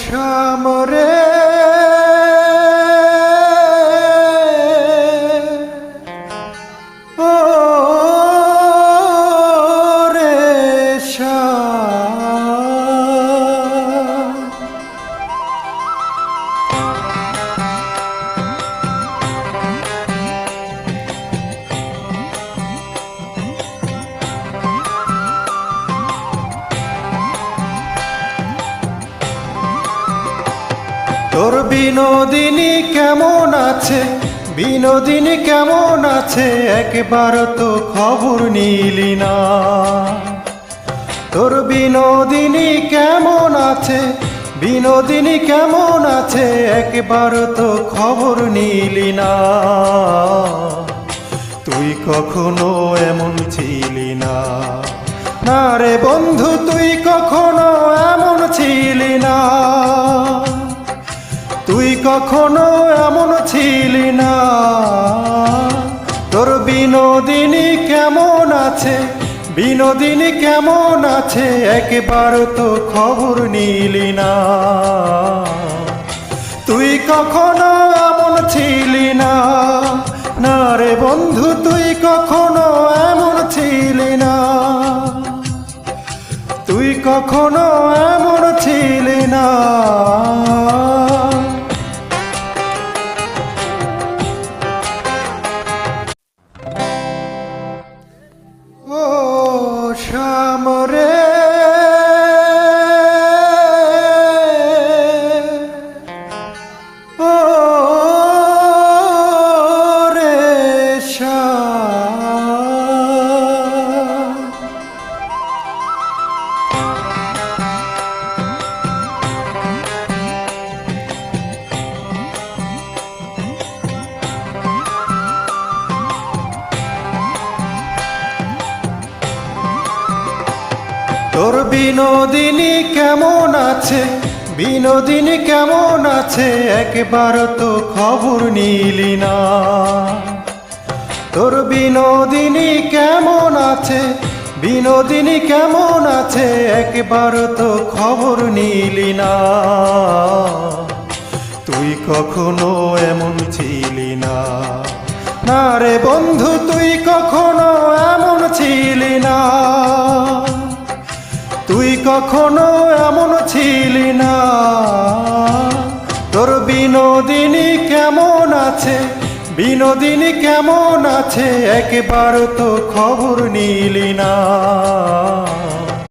শ্যাম রে ও রে শ্যাম, তোর বিনোদিনী কেমন আছে, বিনোদিনী কেমন আছে, একবার তো খবর নিলি না। তোর বিনোদিনী কেমন আছে, বিনোদিনী কেমন আছে, একবার তো খবর নিলি না। তুই কখনো এমন ছিলি না, না রে বন্ধু তুই কখনো এমন ছিলি না। তুই কখনো এমন ছিলি না। তোর বিনোদিনী কেমন আছে, বিনোদিনী কেমন আছে, একবার তো খবর নিলি না। তুই কখনো এমন ছিলি না, না রে বন্ধু তুই কখনো এমন ছিলি না। তুই কখনো এমন ছিলি না। ও শ্যাম রে ও রে শ্যাম, তোর বিনোদিনী কেমন আছে, বিনোদিনী কেমন আছে, একবার তো খবর নিলি না। তোর বিনোদিনী কেমন আছে, বিনোদিনী কেমন আছে, একবার তো খবর নিলি না। তুই কখনো এমন ছিলি না, না রে বন্ধু তুই কখনো এমন ছিলি না। তুই কখনো এমন ছিলি না। তোর বিনোদিনী কেমন আছে, বিনোদিনী কেমন আছে, একবার তো খবর নিলি না।